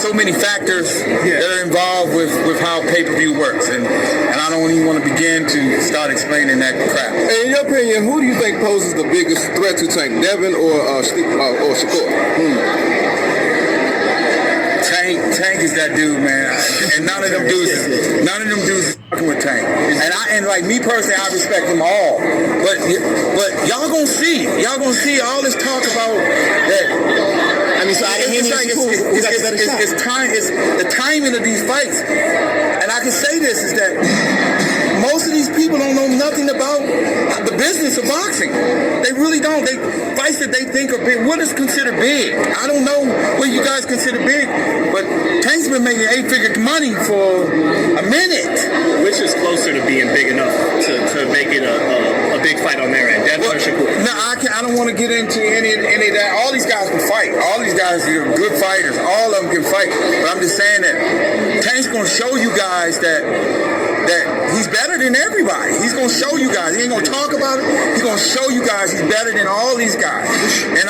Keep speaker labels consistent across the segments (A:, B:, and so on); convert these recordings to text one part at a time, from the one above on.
A: so many factors that are involved with how pay-per-view works, and I don't even want to begin to start explaining that crap.
B: Hey, in your opinion, who do you think poses the biggest threat to Tank, Devin or Shakur?
A: Tank is that dude, man, and none of them dudes is fucking with Tank. And like me personally, I respect them all. But y'all gonna see all this talk about that.
C: I mean, so
A: it's the timing of these fights, and I can say this is that most of these people don't know nothing about the business of boxing. They really don't. They fights that they think are big. What is considered big? I don't know what you guys consider big, but Tank's been making 8-figure money for a minute.
D: Which is closer to being big enough to make it a big fight on their end? Devin or Shakur?
A: No, I don't want to get into any of that. All these guys can fight. All these guys are good fighters. All of them can fight. But I'm just saying that Tank's going to show you guys that he's better than everybody. He's going to show you guys. He ain't going to talk about it. He's going to show you guys he's better than all these guys. And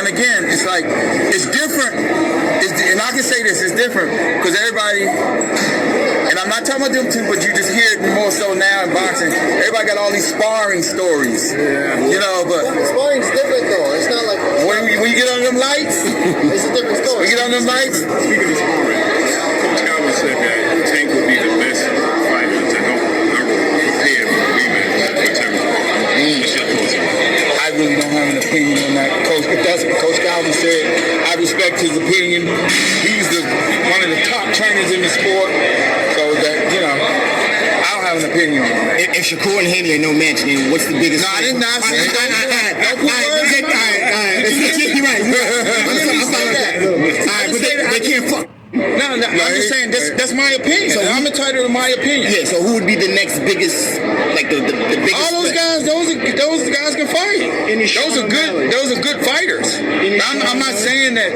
A: again, it's like, it's different. And I can say this, it's different because everybody, and I'm not talking about them two, but you just hear it more so now in boxing. Everybody got all these sparring stories. Yeah. You know, but
C: sparring's different though. It's not like
A: when you get on them lights,
C: it's a different story.
A: When you get on them lights.
E: Speaking of sparring, Coach Calvin said that Tank would be the best fighter to help prepare for the rematch with Terrence Crawford. What's your thoughts on that?
A: I really don't have an opinion on that, Coach. If that's what Coach Calvin said, I respect his opinion. He's one of the top trainers in the sport, so that I don't have an opinion on that.
C: If Shakur and Haney are no match, then what's the biggest?
A: No, I did not say that.
C: You're right. All right, but they can't fuck.
A: No, I'm just saying that's my opinion. So I'm entitled to my opinion.
C: Yeah. So who would be the next biggest, like the biggest?
A: All those guys, those guys can fight. Those are good fighters. I'm not saying that.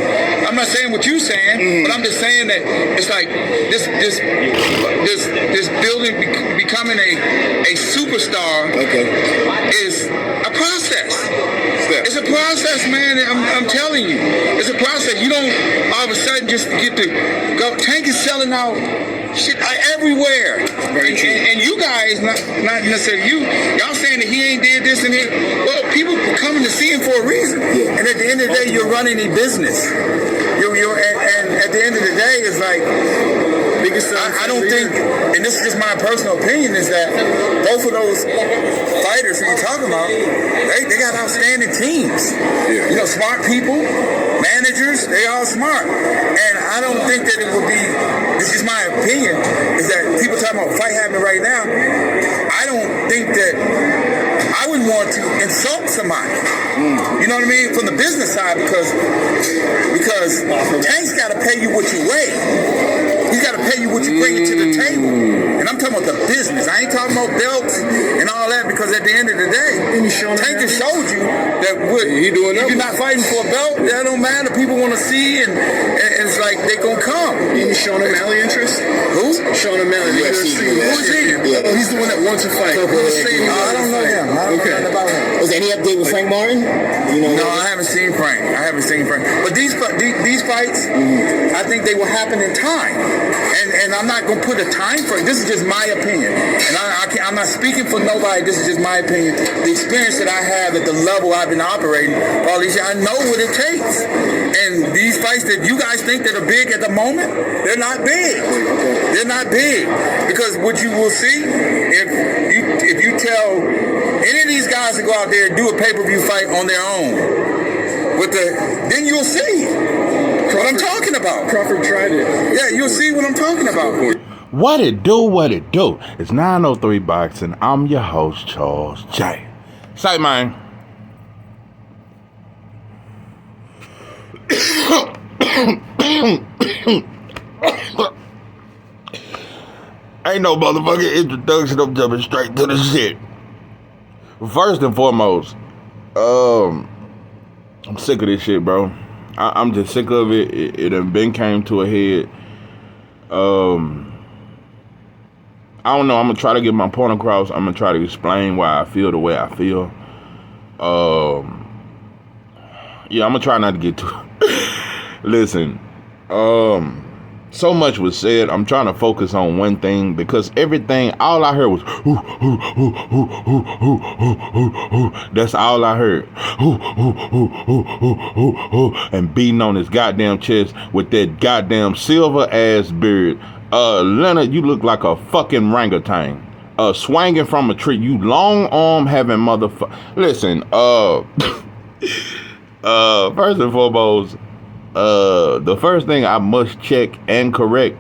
A: I'm not saying what you're saying, but I'm just saying that it's like this building becoming a superstar. Okay. Is a process. It's a process, man. I'm telling you, it's a process. You don't all of a sudden just get to go. Tank is selling out shit everywhere.
E: Very true.
A: And you guys, not necessarily y'all saying that he ain't did this and that. Well, people coming to see him for a reason. Yeah. And at the end of the day, you're running a business. And at the end of the day, it's like. I don't think, and this is just my personal opinion, is that both of those fighters who you're talking about, they got outstanding teams. Yeah. You know, smart people, managers, they all smart. And I don't think that it would be, this is my opinion, is that people talking about a fight happening right now, I don't think that I wouldn't want to insult somebody. You know what I mean? From the business side, because Tank's got to pay you what you weigh. He's got to pay you what you bring to the table. And I'm talking about the business. I ain't talking about belts and all that, because at the end of the day, Tank just showed you that if you're not fighting for a belt, that don't matter. People want to see, and it's like they gonna come.
B: Any Sean O'Malley interest?
A: Who?
B: Sean O'Malley.
A: Who is he?
B: Yeah. He's the one that wants to fight.
A: I don't know him. I don't know nothing about him.
C: Was there any update with Frank Martin?
A: No, I haven't seen Frank. But these fights, I think they will happen in time. And I'm not going to put a time frame. This is just my opinion. And I'm not speaking for nobody. This is just my opinion. The experience that I have at the level I've been operating all these years, I know what it takes. And these fights that you guys think that are big at the moment, they're not big. They're not big. Because what you will see, if you tell any of these guys to go out there and do a pay-per-view fight on their own, then you'll see what I'm talking about.
B: Crawford tried it.
A: Yeah, you'll see what I'm talking about.
F: What it do? It's 903 Boxing. I'm your host, Charles J. Say, man. Ain't no motherfucking introduction. I'm jumping straight to the shit. First and foremost, I'm sick of this shit, bro. I'm just sick of it. It done been came to a head. I don't know. I'm gonna try to get my point across. I'm gonna try to explain why I feel the way I feel. Yeah, I'm gonna try not to get too. Listen, so much was said. I'm trying to focus on one thing because everything, all I heard was, ooh, ooh, ooh, ooh, ooh, ooh, ooh, ooh, ooh. That's all I heard. Ooh, ooh, ooh, ooh, ooh, ooh, ooh, and beating on his goddamn chest with that goddamn silver ass beard. Leonard, you look like a fucking orangutan. Swinging from a tree. You long arm having motherfucker. Listen, first and foremost, the first thing I must check and correct,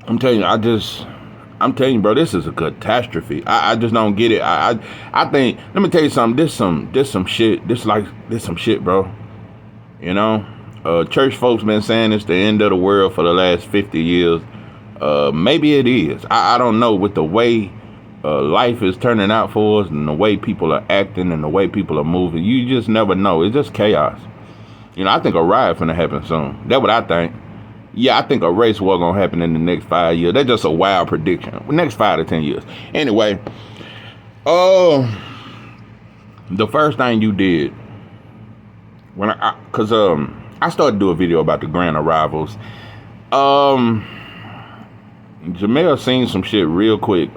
F: I'm telling you, bro, this is a catastrophe. I just don't get it. I think, let me tell you something, this some shit, this some shit, bro. You know, church folks been saying it's the end of the world for the last 50 years. Maybe it is. I don't know, with the way life is turning out for us and the way people are acting and the way people are moving. You just never know. It's just chaos. You know, I think a riot finna happen soon. That's what I think. Yeah, I think a race war gonna happen in the next 5 years. That's just a wild prediction. Next 5 to 10 years. Anyway, the first thing you did when I started to do a video about the grand arrivals. Jamel seen some shit real quick.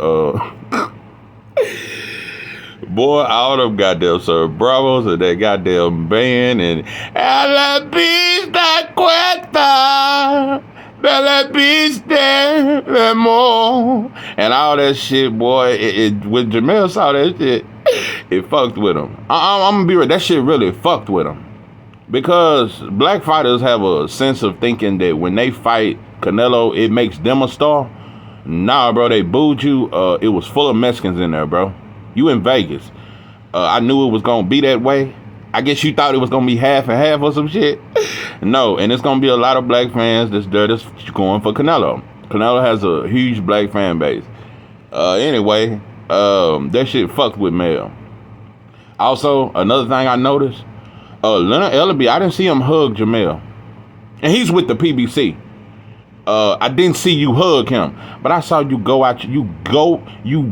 F: Boy, all them goddamn Sir Bravos and that goddamn band and la pista cuesta, de la pista, more, and all that shit, boy. When Jamel saw that shit, it fucked with him. I'm gonna be real. That shit really fucked with him. Because black fighters have a sense of thinking that when they fight Canelo, it makes them a star. Nah, bro, they booed you. It was full of Mexicans in there, bro. You in Vegas. I knew it was going to be that way. I guess you thought it was going to be half and half or some shit. No, and it's going to be a lot of black fans that's going for Canelo. Canelo has a huge black fan base. Anyway, that shit fucked with Mel. Also, another thing I noticed, Leonard Ellerbe, I didn't see him hug Jamel. And he's with the PBC. I didn't see you hug him, but I saw you go out, you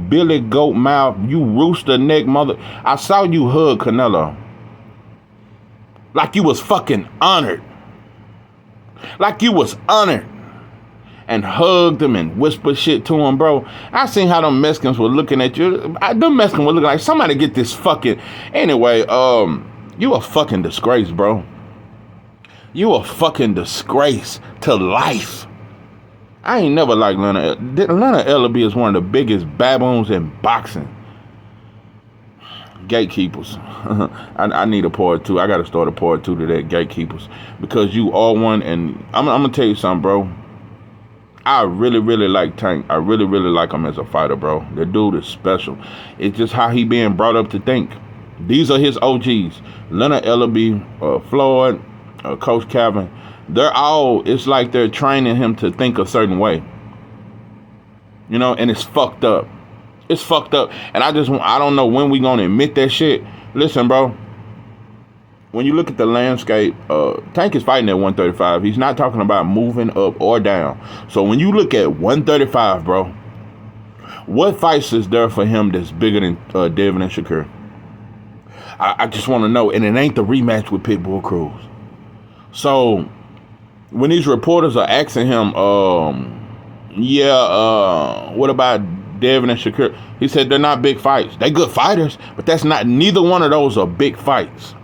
F: Billy Goat mouth, you rooster neck mother. I saw you hug Canelo. Like you was fucking honored. Like you was honored. And hugged him and whispered shit to him, bro. I seen how them Mexicans were looking at you. Them Mexicans were looking like, somebody get this fucking... Anyway, you a fucking disgrace, bro. You a fucking disgrace to life. I ain't never liked Leonard. Leonard Ellerbe is one of the biggest baboons in boxing. Gatekeepers. I need a part 2. I got to start a part 2 to that, gatekeepers. Because you are one, and I'm going to tell you something, bro. I really, really like Tank. I really, really like him as a fighter, bro. The dude is special. It's just how he being brought up to think. These are his OGs. Leonard Ellerbe, Floyd, Coach Calvin. They're all, it's like they're training him to think a certain way. You know, and it's fucked up. It's fucked up. And I don't know when we gonna admit that shit. Listen, bro. When you look at the landscape, Tank is fighting at 135. He's not talking about moving up or down. So when you look at 135, bro, what fights is there for him that's bigger than Devin and Shakur? I just want to know. And it ain't the rematch with Pitbull Cruz. So when these reporters are asking him, what about Devin and Shakur? He said they're not big fights. They good fighters, but neither one of those are big fights.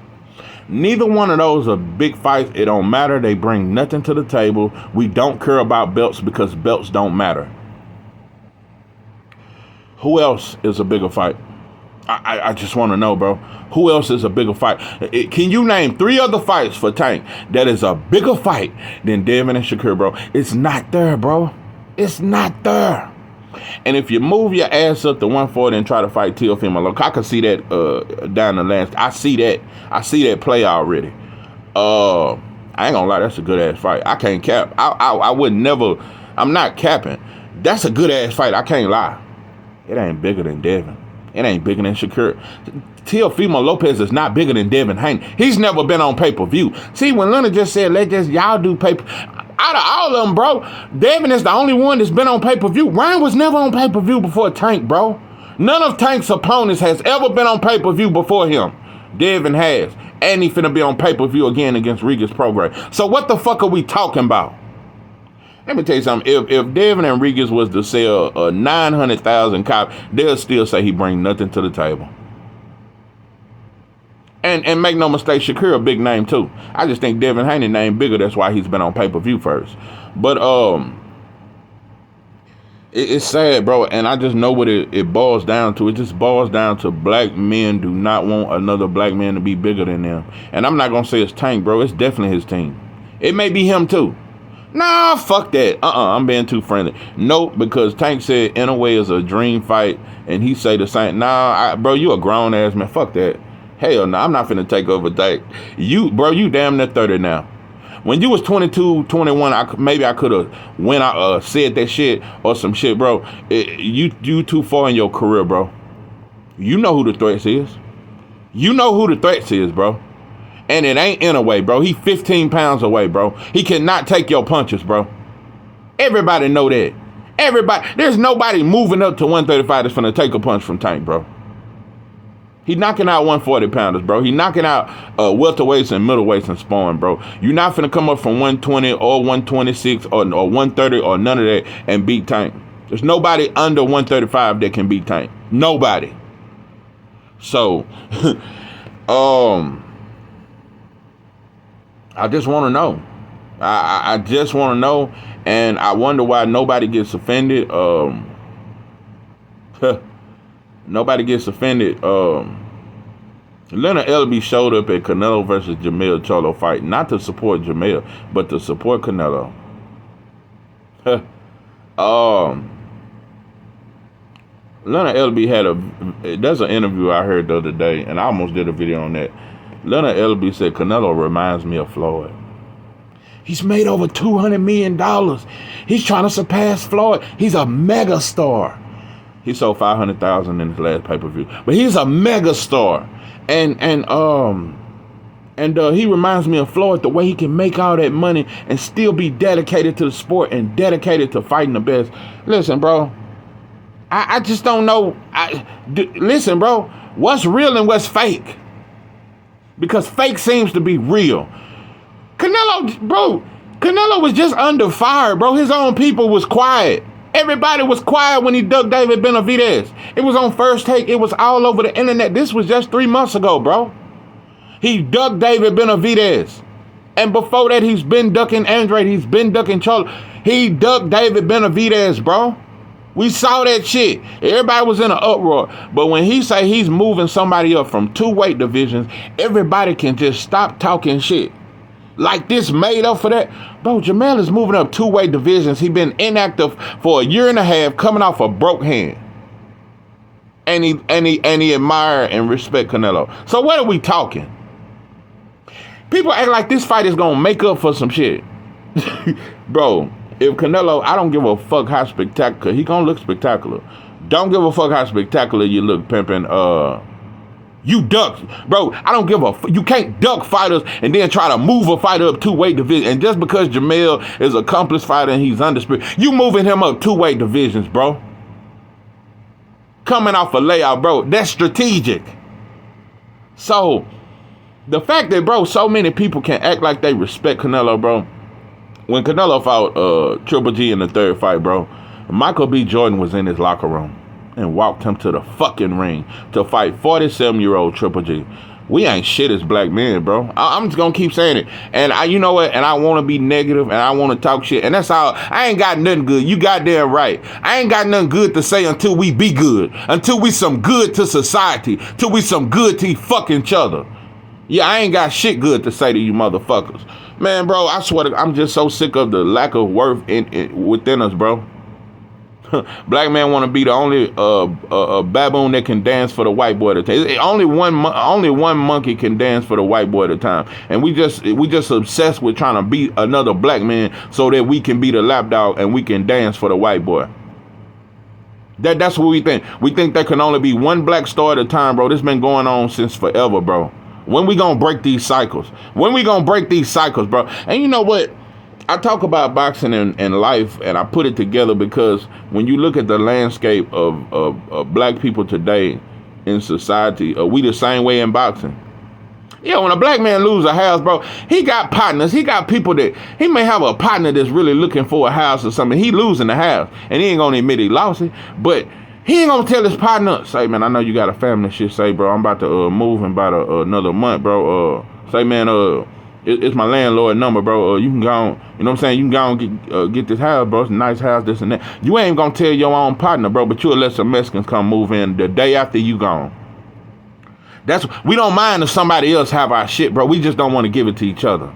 F: Neither one of those are big fights. It don't matter. They bring nothing to the table. We don't care about belts because belts don't matter. Who else is a bigger fight? I just want to know, bro. Who else is a bigger fight? Can you name 3 other fights for Tank that is a bigger fight than Devin and Shakur, bro? It's not there, bro. It's not there. And if you move your ass up to 140 and try to fight Teofimo, I can see that down the landscape. I see that play already. I ain't gonna lie, that's a good ass fight. I can't cap. I would never. I'm not capping. That's a good ass fight. I can't lie. It ain't bigger than Devin. It ain't bigger than Shakur. Teofimo Lopez is not bigger than Devin Haney. He's never been on pay-per-view. See, when Leonard just said, y'all do pay-per-view. Out of all of them, bro, Devin is the only one that's been on pay-per-view. Ryan was never on pay-per-view before Tank, bro. None of Tank's opponents has ever been on pay-per-view before him. Devin has. And he finna be on pay-per-view again against Regis Prograis. So what the fuck are we talking about? Let me tell you something. If Devin Enriquez was to sell 900,000 copies, they'll still say he bring nothing to the table. And make no mistake, Shakur a big name too. I just think Devin Haney name bigger. That's why he's been on pay-per-view first. But it's sad, bro. And I just know what it boils down to. It just boils down to black men do not want another black man to be bigger than them. And I'm not gonna say it's Tank, bro. It's definitely his team. It may be him too. Nah, fuck that. I'm being too friendly. Nope, because Tank said in a way it's a dream fight, and he say the same. Nah, bro, you a grown ass man. Fuck that. Hell no, I'm not finna take over Tank. You damn near 30 now. When you was 22, 21, maybe I could have went out, said that shit or some shit, bro. You too far in your career, bro. You know who the threats is. You know who the threats is, bro. And it ain't in a way, bro. He 15 pounds away, bro. He cannot take your punches, bro. Everybody know that. Everybody. There's nobody moving up to 135 that's finna take a punch from Tank, bro. He knocking out 140 pounders, bro. He knocking out welterweights and middleweights and sparring, bro. You're not finna come up from 120 or 126 or 130 or none of that and beat Tank. There's nobody under 135 that can beat Tank. Nobody. So, I just want to know. I just want to know, and I wonder why nobody gets offended. Nobody gets offended. Leonard Ellerbe showed up at Canelo versus Jamel Cholo fight, not to support Jamel, but to support Canelo. Leonard Ellerbe had there's an interview I heard the other day, and I almost did a video on that. Leonard Ellerbe said Canelo reminds me of Floyd. He's made over $200 million. He's trying to surpass Floyd. He's a mega star. He sold 500,000 in his last pay-per-view, but he's a mega star, and he reminds me of Floyd, the way he can make all that money and still be dedicated to the sport and dedicated to fighting the best. Listen, bro, I just don't know. Listen, bro, what's real and what's fake? Because fake seems to be real. Canelo was just under fire, bro. His own people was quiet. Everybody was quiet when he ducked David Benavidez. It was on First Take. It was all over the internet. This was just 3 months ago, bro. He ducked David Benavidez. And before that, he's been ducking Andrade. He's been ducking Charlie. He ducked David Benavidez, bro. We saw that shit. Everybody was in an uproar. But when he say he's moving somebody up from 2 weight divisions, everybody can just stop talking shit. Like this made up for that. Bro, Jamel is moving up 2 weight divisions. He been inactive for a year and a half, coming off a broke hand. And he admire and respect Canelo. So what are we talking? People act like this fight is gonna make up for some shit. Bro, if Canelo, I don't give a fuck how spectacular, he gonna look spectacular. Don't give a fuck how spectacular you look, pimping. You duck, bro. I don't give a you can't duck fighters and then try to move a fighter up 2 weight divisions. And just because Jamel is an accomplished fighter and he's undisputed, you moving him up 2 weight divisions, bro. Coming off a layout, bro. That's strategic. So the fact that, bro, so many people can act like they respect Canelo, bro. When Canelo fought Triple G in the 3rd fight, bro, Michael B. Jordan was in his locker room and walked him to the fucking ring to fight 47-year-old Triple G. We ain't shit as black men, bro. I'm just gonna keep saying it. And you know what? And I want to be negative and I want to talk shit. And that's all. I ain't got nothing good. You goddamn right. I ain't got nothing good to say until we be good. Until we some good to society. Till we some good to fucking each other. Yeah, I ain't got shit good to say to you motherfuckers. Man, bro, I swear to, I'm just so sick of the lack of worth within us, bro. Black man want to be the only baboon that can dance for the white boy at a time. Only one monkey can dance for the white boy at a time, and we just obsessed with trying to beat another black man so that we can be the lapdog and we can dance for the white boy. That's what we think. We think there can only be one black star at a time, bro. This been going on since forever, bro. When we gonna break these cycles? When we gonna break these cycles, bro? And you know what? I talk about boxing and life, and I put it together because when you look at the landscape of black people today in society, we the same way in boxing. Yeah, when a black man lose a house, bro, he got partners. He got people that, he may have a partner that's really looking for a house or something. He losing the house, and he ain't gonna admit he lost it, but he ain't gonna tell his partner, say, man, I know you got a family shit. Say, bro, I'm about to move in about another month, bro. Say, man, it's my landlord number, bro. You can go on, you know what I'm saying? You can go on get this house, bro. It's a nice house, this and that. You ain't gonna tell your own partner, bro, but you'll let some Mexicans come move in the day after you gone. We don't mind if somebody else have our shit, bro. We just don't want to give it to each other.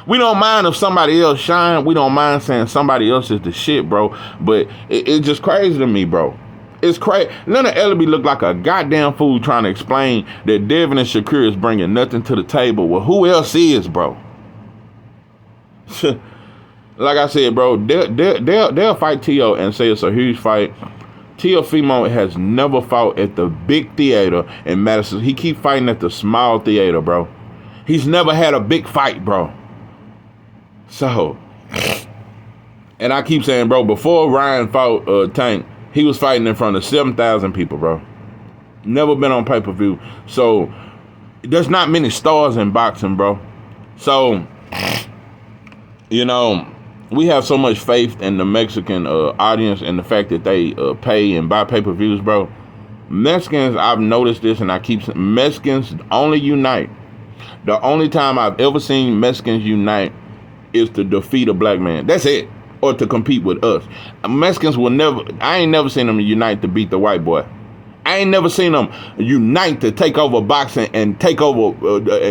F: We don't mind if somebody else shine. We don't mind saying somebody else is the shit, bro. But it's just crazy to me, bro. It's crazy. Leonard Ellerbe looked like a goddamn fool trying to explain that Devin and Shakur is bringing nothing to the table. Well, who else is, bro? Like I said, bro, they'll fight T.O. and say it's a huge fight. Teofimo has never fought at the big theater in Madison. He keep fighting at the small theater, bro. He's never had a big fight, bro. So, and I keep saying, bro, before Ryan fought Tank, he was fighting in front of 7,000 people, bro. Never been on pay-per-view. So, there's not many stars in boxing, bro. So, you know, we have so much faith in the Mexican audience and the fact that they pay and buy pay-per-views, bro. Mexicans, I've noticed this, and I keep saying, Mexicans only unite. The only time I've ever seen Mexicans unite is to defeat a black man. That's it. Or to compete with us. Mexicans will never, I ain't never seen them unite to beat the white boy. I ain't never seen them unite to take over boxing and take over,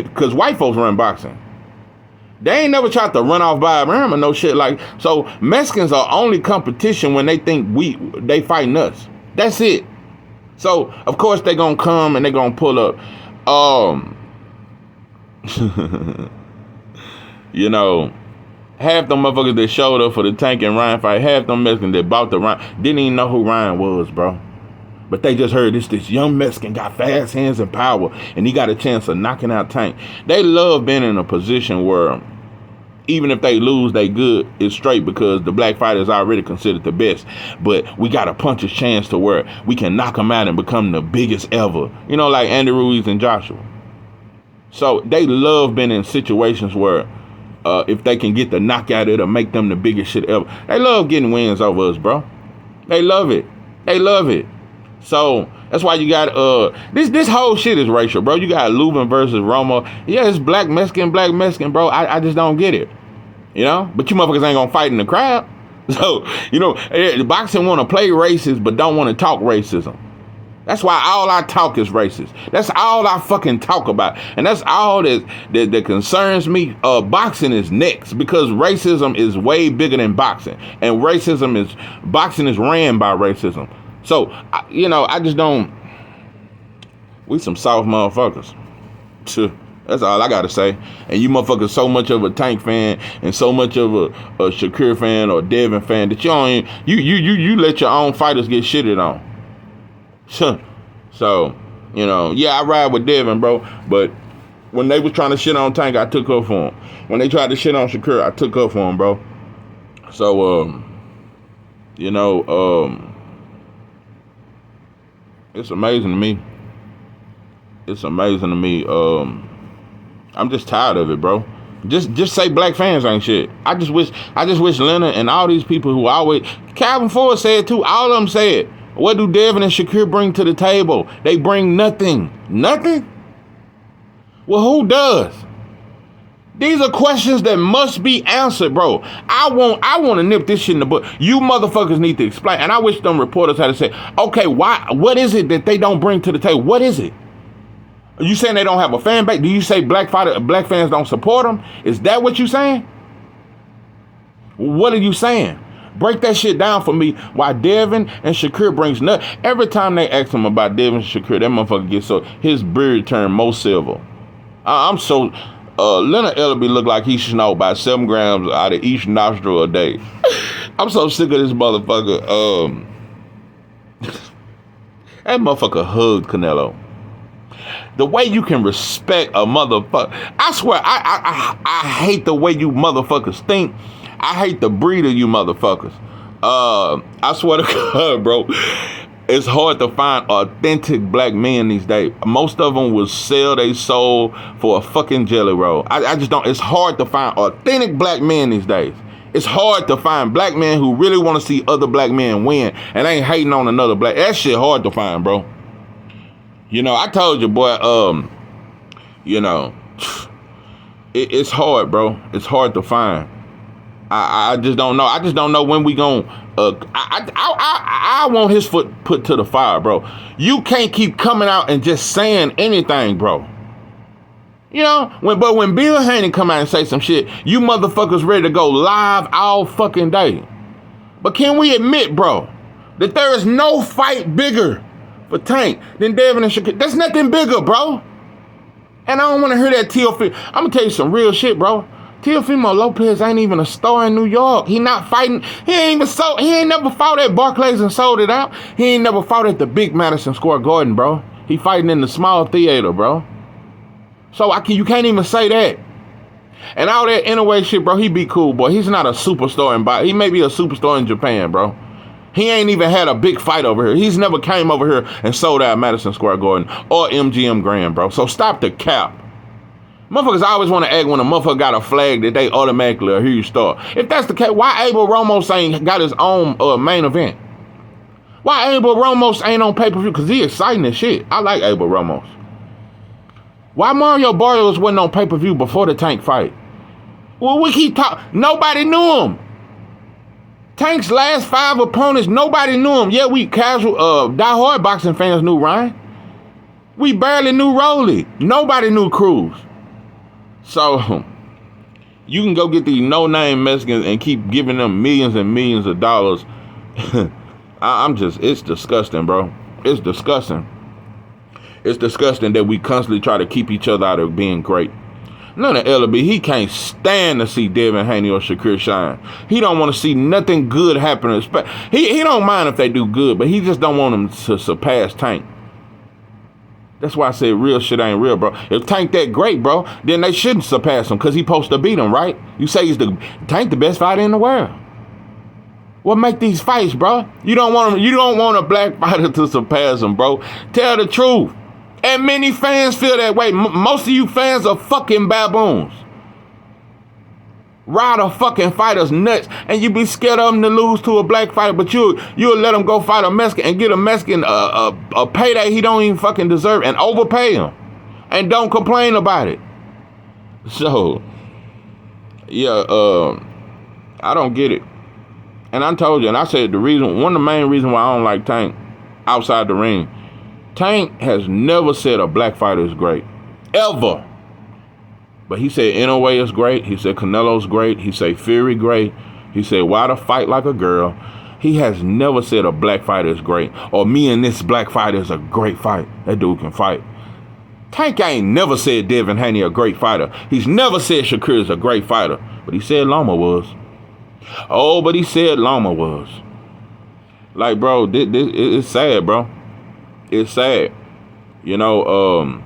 F: because white folks run boxing. They ain't never tried to run off by a ram or no shit like. So Mexicans are only competition when they think they fighting us. That's it. So of course they gonna come and they gonna pull up. You know, half them motherfuckers that showed up for the Tank and Ryan fight, half them Mexicans that bought the Ryan didn't even know who Ryan was, bro. But they just heard this young Mexican got fast hands and power, and he got a chance of knocking out Tank. They love being in a position where even if they lose, they good. It's straight because the black fighter is already considered the best. But we got a puncher's chance to where we can knock them out and become the biggest ever. You know, like Andy Ruiz and Joshua. So they love being in situations where if they can get the knockout, it'll make them the biggest shit ever. They love getting wins over us, bro. They love it. They love it. So that's why you got this whole shit is racial, bro. You got Lubin versus Romo. Yeah, it's black Mexican, bro. I just don't get it. You know? But you motherfuckers ain't gonna fight in the crowd. So, you know, boxing wanna play racist but don't wanna talk racism. That's why all I talk is racist. That's all I fucking talk about. And that's all that concerns me. Boxing is next because racism is way bigger than boxing. And boxing is ran by racism. So, you know, I just don't, we some soft motherfuckers. That's all I gotta say. And you motherfuckers so much of a Tank fan and so much of a Shakur fan or Devin fan that you let your own fighters get shitted on. So, you know, yeah, I ride with Devin, bro. But when they was trying to shit on Tank, I took up for him. When they tried to shit on Shakur, I took up for him, bro. So, you know, it's amazing to me. It's amazing to me. I'm just tired of it, bro. Just say black fans ain't shit. I just wish Leonard and all these people who always, Calvin Ford said too, all of them said, what do Devin and Shakur bring to the table? They bring nothing. Nothing? Well, who does? These are questions that must be answered, bro. I want to nip this shit in the butt. You motherfuckers need to explain. And I wish them reporters had to say, okay, what is it that they don't bring to the table? What is it? Are you saying they don't have a fan base? Do you say black fans don't support them? Is that what you saying? What are you saying? Break that shit down for me. Why Devin and Shakur brings nothing. Every time they ask him about Devin and Shakur, that motherfucker gets so his beard turned more silver. I'm so Leonard Ellerbe look like he snort about 7 grams out of each nostril a day. I'm so sick of this motherfucker. That motherfucker hugged Canelo. The way you can respect a motherfucker. I swear, I hate the way you motherfuckers think. I hate the breed of you motherfuckers. I swear to God, bro. it's hard to find authentic black men these days. Most of them will sell their soul for a fucking jelly roll. I just don't. It's hard to find authentic black men these days. It's hard to find black men who really want to see other black men win and ain't hating on another black. That shit hard to find, bro. You know, I told you, boy. You know, it's hard, bro. It's hard to find. I just don't know. I just don't know when we gon' I want his foot put to the fire, bro. You can't keep coming out and just saying anything, bro. You know, when Bill Haney come out and say some shit, you motherfuckers ready to go live all fucking day. But can we admit, bro, that there is no fight bigger for Tank than Devin and Shakur? There's nothing bigger, bro. And I don't want to hear that Teofimo. I'm gonna tell you some real shit, bro. Teofimo Lopez ain't even a star in New York. He not fighting. He ain't never fought at Barclays and sold it out. He ain't never fought at the big Madison Square Garden, bro. He fighting in the small theater, bro. So you can't even say that. And all that anyway shit, bro, he be cool, boy. He's not a superstar in boxing. He may be a superstar in Japan, bro. He ain't even had a big fight over here. He's never came over here and sold out Madison Square Garden or MGM Grand, bro. So stop the cap. Motherfuckers always want to act when a motherfucker got a flag that they automatically a huge star. If that's the case, why Abel Ramos ain't got his own main event? Why Abel Ramos ain't on pay-per-view? Because he exciting as shit. I like Abel Ramos. Why Mario Barrios wasn't on pay-per-view before the Tank fight? Well, we keep talking. Nobody knew him. Tank's last 5 opponents, nobody knew him. Yeah, we casual, die-hard boxing fans knew Ryan. We barely knew Rolly. Nobody knew Cruz. So, you can go get these no-name Mexicans and keep giving them millions and millions of dollars. It's disgusting, bro. It's disgusting. It's disgusting that we constantly try to keep each other out of being great. None of Ellerbe, he can't stand to see Devin Haney or Shakur shine. He don't want to see nothing good happen. He don't mind if they do good, but he just don't want them to surpass Tank. That's why I said real shit ain't real, bro. If Tank that great, bro, then they shouldn't surpass him because he's supposed to beat him, right? You say Tank the best fighter in the world. What make these fights, bro? You don't want a black fighter to surpass him, bro. Tell the truth. And many fans feel that way. Most of you fans are fucking baboons. Ride a fucking fighter's nuts, and you be scared of them to lose to a black fighter, but you'll let him go fight a Mexican and get a Mexican a payday he don't even fucking deserve and overpay him, and don't complain about it. So, yeah, I don't get it. And I told you, and I said one of the main reasons why I don't like Tank outside the ring, Tank has never said a black fighter is great, ever. But he said NOA is great. He said Canelo's great. He said Fury great. He said why to fight like a girl. He has never said a black fighter is great or me and this black fighter is a great fight. That dude can fight. Tank ain't never said Devin Haney a great fighter. He's never said Shakur is a great fighter. But he said Loma was. Oh, but he said Loma was. Like, bro, it's sad, bro. It's sad. You know,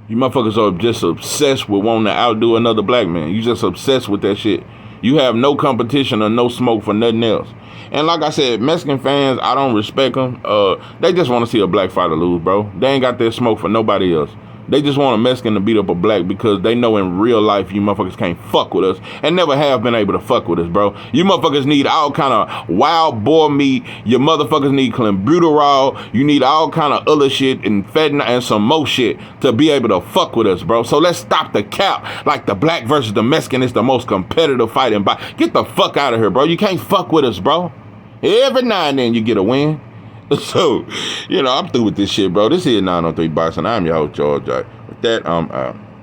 F: you motherfuckers are just obsessed with wanting to outdo another black man. You just obsessed with that shit. You have no competition or no smoke for nothing else. And like I said, Mexican fans, I don't respect them. They just want to see a black fighter lose, bro. They ain't got that smoke for nobody else. They just want a Mexican to beat up a black because they know in real life you motherfuckers can't fuck with us and never have been able to fuck with us, bro. You motherfuckers need all kind of wild boar meat. You motherfuckers need clenbuterol. You need all kind of other shit and fentanyl and some more shit to be able to fuck with us, bro. So let's stop the cap like the black versus the Mexican is the most competitive fight in boxing. Get the fuck out of here, bro. You can't fuck with us, bro. Every now and then you get a win. So, you know, I'm through with this shit, bro. This is 903 Boxing. I'm your host, George. With that, I'm out.